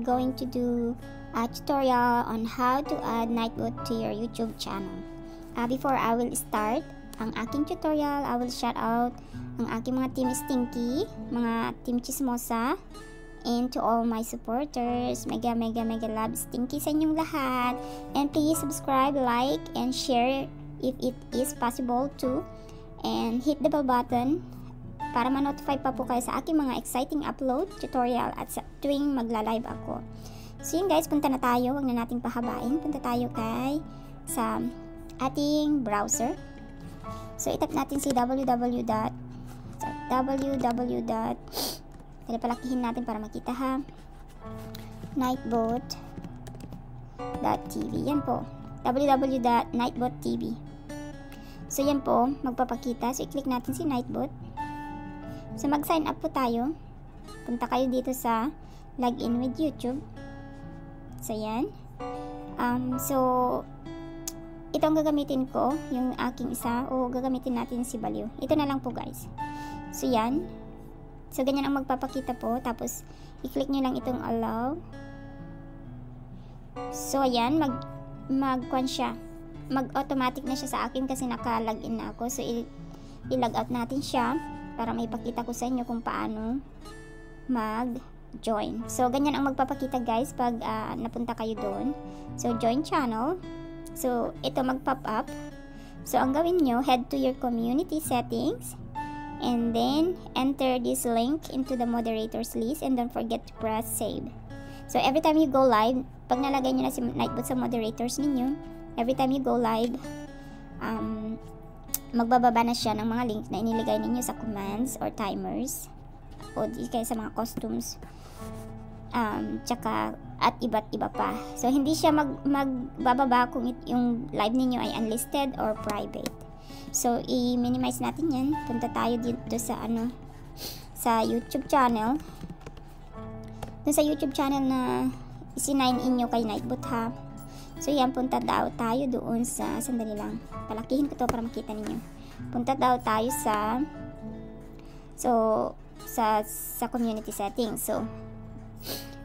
going to do a tutorial on how to add Nightbot to your YouTube channel. Before I will start ang aking tutorial, I will shout out ang aking mga team Stinky, mga team Chismosa, and to all my supporters. Mega love Stinky sa inyong lahat. And please subscribe, like, and share if it is possible to. And hit the bell button para ma-notify pa po kayo sa aking mga exciting upload, tutorial at sa tuwing magla-live ako. So yun guys, punta na tayo. Huwag na nating pahabain. Punta tayo sa ating browser. So itap natin si palakihin natin para makita ha. nigtbot.tv. Yan po. www.nigtbot.tv. So yan po, magpapakita. So i-click natin si Nightbot. So mag-sign up po tayo. Punta kayo dito sa login with YouTube. So yan. So ito ang gagamitin ko, yung aking isa, o gagamitin natin si Baliw. Ito na lang po guys. So yan. So ganyan ang magpapakita po. Tapos i-click nyo lang itong allow. So ayan, mag-automatic na siya sa akin kasi naka-login na ako. So i-log out natin siya para may pakita ko sa inyo kung paano mag-join. So ganyan ang magpapakita guys pag napunta kayo doon. So join channel. So ito mag-pop up. So ang gawin nyo, head to your community settings and then enter this link into the moderators list and don't forget to press save. So every time you go live, pag nalagay nyo na si Nightbot sa moderators ninyo, every time you go live, magbababa na siya ng mga link na iniligay ninyo sa commands or timers o di kaya sa mga costumes, tsaka at iba't iba pa. So hindi siya magbababa kung yung live ninyo ay unlisted or private. So i-minimize natin yan. Punta tayo dito sa sa YouTube channel. Dun sa YouTube channel na isi-sign in nyo kay Nightbot ha. So yan, punta daw tayo doon sa, sandali lang, palakihin ko to para makita ninyo. Punta daw tayo sa community settings. So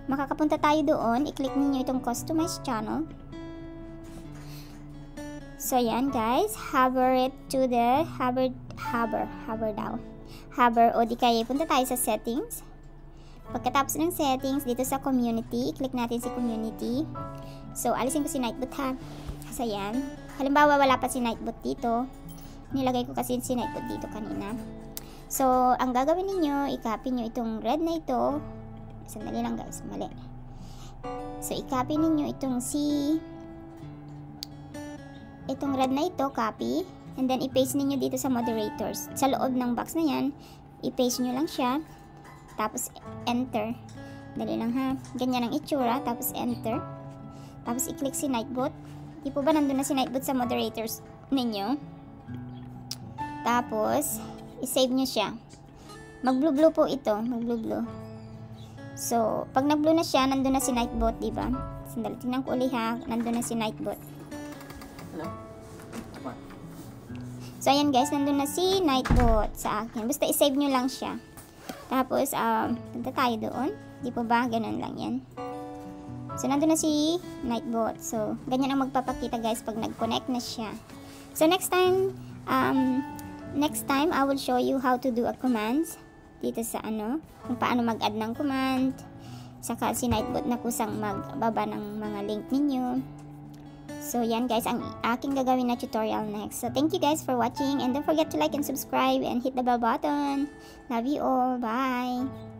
makakapunta tayo doon, i-click niyo itong customize channel. So yan guys, hover it to the hover o di kaya punta tayo sa settings. Pagkatapos ng settings, dito sa community, i-click natin si community. So, alisin ko si Nightbot ha. Kasi yan. Halimbawa, wala pa si Nightbot dito. Nilagay ko kasi si Nightbot dito kanina. So, ang gagawin ninyo, i-copy nyo itong red na ito. Sandali lang guys, mali. So, i-copy ninyo itong red na ito, copy. And then, i-paste ninyo dito sa moderators. Sa loob ng box na yan, i-paste nyo lang siya. Tapos, enter. Dali lang ha. Ganyan ang itsura. Tapos, enter. Tapos, i-click si Nightbot. Di po ba nandun na si Nightbot sa moderators ninyo? Tapos, i-save nyo siya. Mag-blue-blue po ito. Mag-blue-blue. So, pag nag-blue na siya, nandun na si Nightbot, di ba? Sandali, tingnan ko uli ha. Nandun na si Nightbot. Hello? So, ayan guys. Nandun na si Nightbot sa akin. Basta, i-save nyo lang siya. Tapos, punta tayo doon. Di po ba? Ganun lang yan. So, nandun na si Nightbot. So, ganyan ang magpapakita guys pag nag-connect na siya. So, next time, I will show you how to do a commands dito sa kung paano mag-add ng command. Saka si Nightbot na kusang magbaba ng mga link ninyo. So, yan guys, ang aking gagawin na tutorial next. So, thank you guys for watching and don't forget to like and subscribe and hit the bell button. Love you all. Bye!